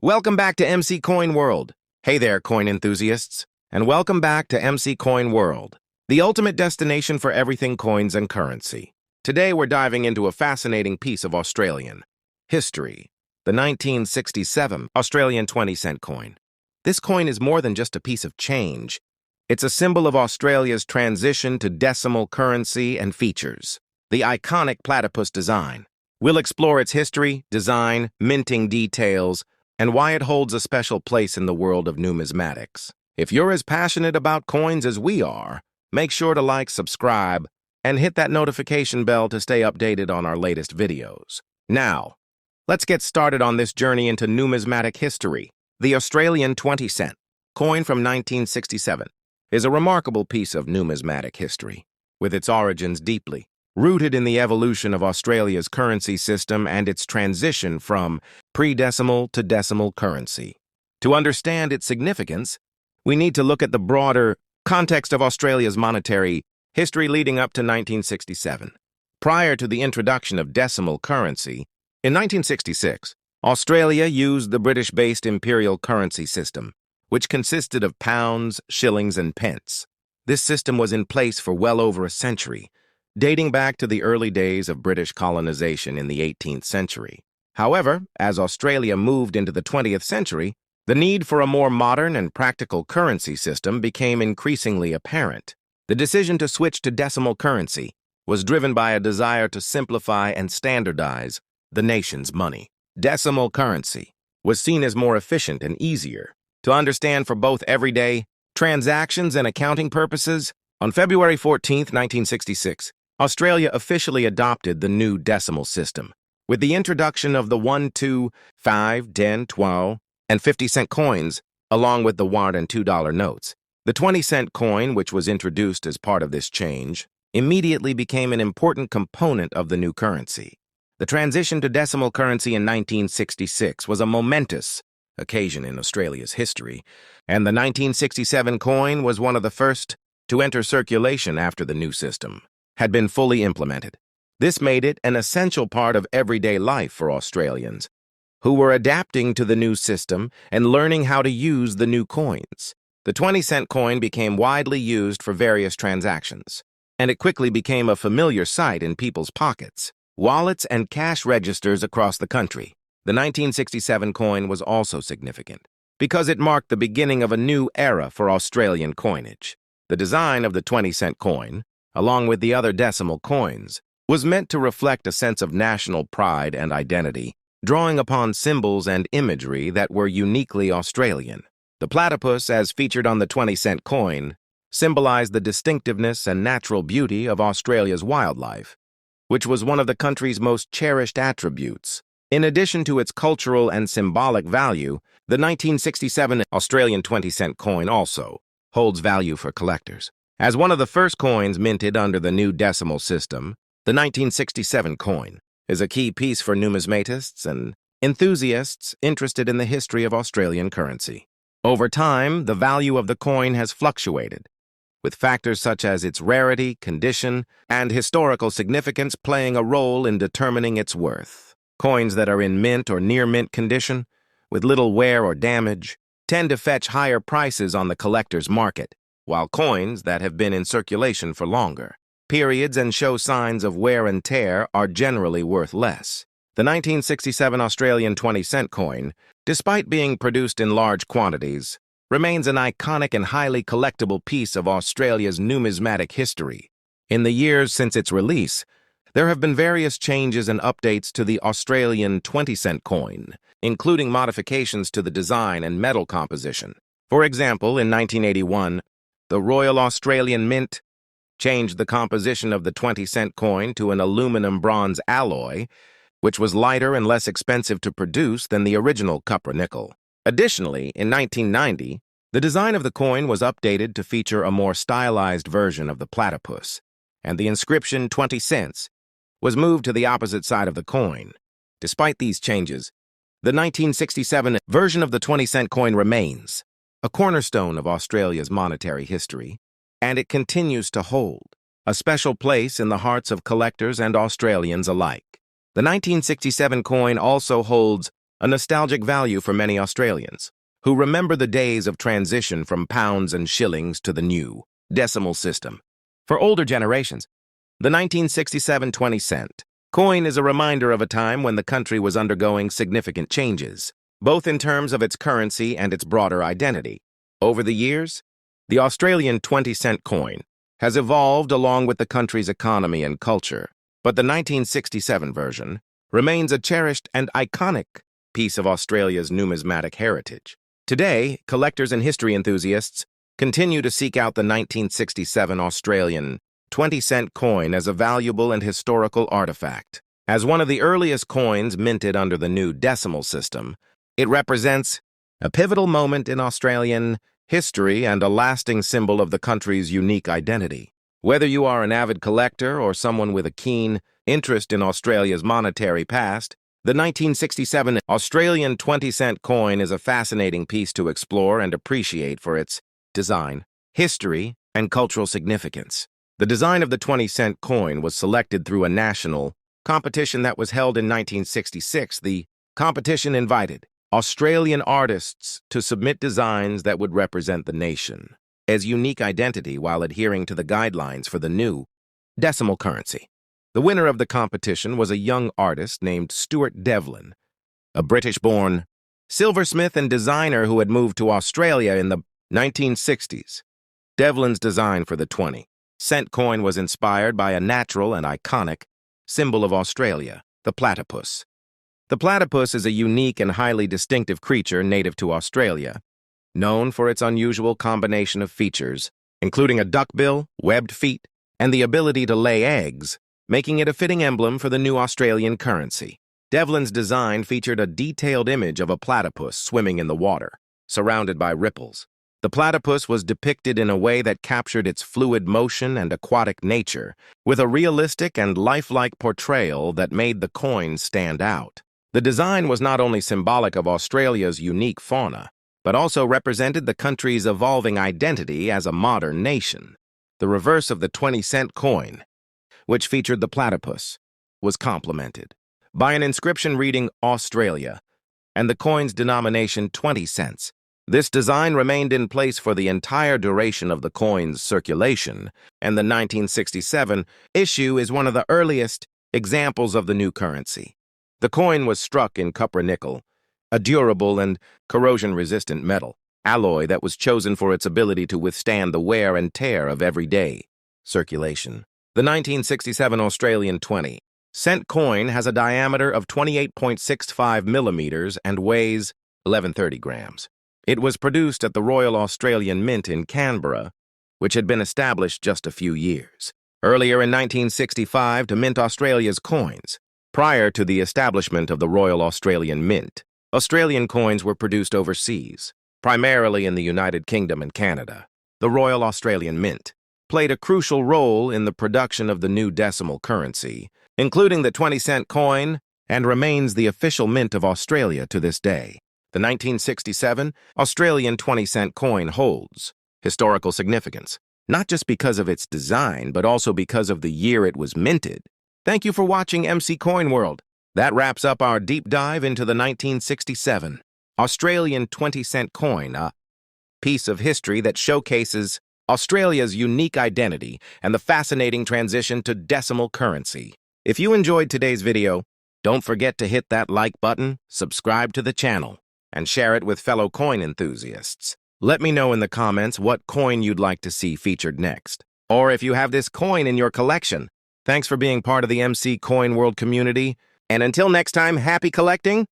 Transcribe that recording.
Welcome back to MC Coin World. Hey there, coin enthusiasts, and welcome back to MC Coin World, the ultimate destination for everything coins and currency. Today we're diving into a fascinating piece of Australian history, the 1967 Australian 20-cent coin. This coin is more than just a piece of change. It's a symbol of Australia's transition to decimal currency and features, the iconic platypus design. We'll explore its history, design, minting details, and why it holds a special place in the world of numismatics. If you're as passionate about coins as we are, make sure to like, subscribe, and hit that notification bell to stay updated on our latest videos. Now, let's get started on this journey into numismatic history. The Australian 20-cent coin from 1967 is a remarkable piece of numismatic history, with its origins deeply rooted in the evolution of Australia's currency system and its transition from pre-decimal to decimal currency. To understand its significance, we need to look at the broader context of Australia's monetary history leading up to 1967. Prior to the introduction of decimal currency, in 1966, Australia used the British-based imperial currency system, which consisted of pounds, shillings, and pence. This system was in place for well over a century, dating back to the early days of British colonization in the 18th century. However, as Australia moved into the 20th century, the need for a more modern and practical currency system became increasingly apparent. The decision to switch to decimal currency was driven by a desire to simplify and standardize the nation's money. Decimal currency was seen as more efficient and easier to understand for both everyday transactions and accounting purposes. On February 14, 1966, Australia officially adopted the new decimal system, with the introduction of the 1, 2, 5, 10, 12, and 50-cent coins, along with the $1 and $2 notes. The 20-cent coin, which was introduced as part of this change, immediately became an important component of the new currency. The transition to decimal currency in 1966 was a momentous occasion in Australia's history, and the 1967 coin was one of the first to enter circulation after the new system had been fully implemented. This made it an essential part of everyday life for Australians, who were adapting to the new system and learning how to use the new coins. The 20-cent coin became widely used for various transactions, and it quickly became a familiar sight in people's pockets, wallets, and cash registers across the country. The 1967 coin was also significant because it marked the beginning of a new era for Australian coinage. The design of the 20-cent coin, along with the other decimal coins, was meant to reflect a sense of national pride and identity, drawing upon symbols and imagery that were uniquely Australian. The platypus, as featured on the 20-cent coin, symbolized the distinctiveness and natural beauty of Australia's wildlife, which was one of the country's most cherished attributes. In addition to its cultural and symbolic value, the 1967 Australian 20-cent coin also holds value for collectors. As one of the first coins minted under the new decimal system, the 1967 coin is a key piece for numismatists and enthusiasts interested in the history of Australian currency. Over time, the value of the coin has fluctuated, with factors such as its rarity, condition, and historical significance playing a role in determining its worth. Coins that are in mint or near-mint condition, with little wear or damage, tend to fetch higher prices on the collector's market, while coins that have been in circulation for longer periods and show signs of wear and tear are generally worth less. The 1967 Australian 20-cent coin, despite being produced in large quantities, remains an iconic and highly collectible piece of Australia's numismatic history. In the years since its release, there have been various changes and updates to the Australian 20-cent coin, including modifications to the design and metal composition. For example, in 1981, the Royal Australian Mint changed the composition of the 20-cent coin to an aluminum-bronze alloy, which was lighter and less expensive to produce than the original copper-nickel. Additionally, in 1990, the design of the coin was updated to feature a more stylized version of the platypus, and the inscription 20 cents was moved to the opposite side of the coin. Despite these changes, the 1967 version of the 20-cent coin remains a cornerstone of Australia's monetary history, and it continues to hold a special place in the hearts of collectors and Australians alike. The 1967 coin also holds a nostalgic value for many Australians, who remember the days of transition from pounds and shillings to the new decimal system. For older generations, the 1967 20-cent coin is a reminder of a time when the country was undergoing significant changes, both in terms of its currency and its broader identity. Over the years, the Australian 20-cent coin has evolved along with the country's economy and culture, but the 1967 version remains a cherished and iconic piece of Australia's numismatic heritage. Today, collectors and history enthusiasts continue to seek out the 1967 Australian 20-cent coin as a valuable and historical artifact. As one of the earliest coins minted under the new decimal system, it represents a pivotal moment in Australian history and a lasting symbol of the country's unique identity. Whether you are an avid collector or someone with a keen interest in Australia's monetary past, the 1967 Australian 20-cent coin is a fascinating piece to explore and appreciate for its design, history, and cultural significance. The design of the 20-cent coin was selected through a national competition that was held in 1966. The competition invited Australian artists to submit designs that would represent the nation as unique identity while adhering to the guidelines for the new decimal currency. The winner of the competition was a young artist named Stuart Devlin, a British-born silversmith and designer who had moved to Australia in the 1960s. Devlin's design for the 20-cent coin was inspired by a natural and iconic symbol of Australia, the platypus. The platypus is a unique and highly distinctive creature native to Australia, known for its unusual combination of features, including a duckbill, webbed feet, and the ability to lay eggs, making it a fitting emblem for the new Australian currency. Devlin's design featured a detailed image of a platypus swimming in the water, surrounded by ripples. The platypus was depicted in a way that captured its fluid motion and aquatic nature, with a realistic and lifelike portrayal that made the coin stand out. The design was not only symbolic of Australia's unique fauna, but also represented the country's evolving identity as a modern nation. The reverse of the 20-cent coin, which featured the platypus, was complemented by an inscription reading Australia and the coin's denomination 20 cents. This design remained in place for the entire duration of the coin's circulation, and the 1967 issue is one of the earliest examples of the new currency. The coin was struck in copper-nickel, a durable and corrosion-resistant metal alloy that was chosen for its ability to withstand the wear and tear of everyday circulation. The 1967 Australian 20-cent coin has a diameter of 28.65 millimeters and weighs 1130 grams. It was produced at the Royal Australian Mint in Canberra, which had been established just a few years earlier in 1965 to mint Australia's coins. Prior to the establishment of the Royal Australian Mint, Australian coins were produced overseas, primarily in the United Kingdom and Canada. The Royal Australian Mint played a crucial role in the production of the new decimal currency, including the 20-cent coin, and remains the official mint of Australia to this day. The 1967 Australian 20-cent coin holds historical significance, not just because of its design, but also because of the year it was minted. Thank you for watching MC Coin World. That wraps up our deep dive into the 1967 Australian 20-cent coin, a piece of history that showcases Australia's unique identity and the fascinating transition to decimal currency. If you enjoyed today's video, don't forget to hit that like button, subscribe to the channel, and share it with fellow coin enthusiasts. Let me know in the comments what coin you'd like to see featured next, or if you have this coin in your collection. Thanks for being part of the MC Coin World community, and until next time, happy collecting!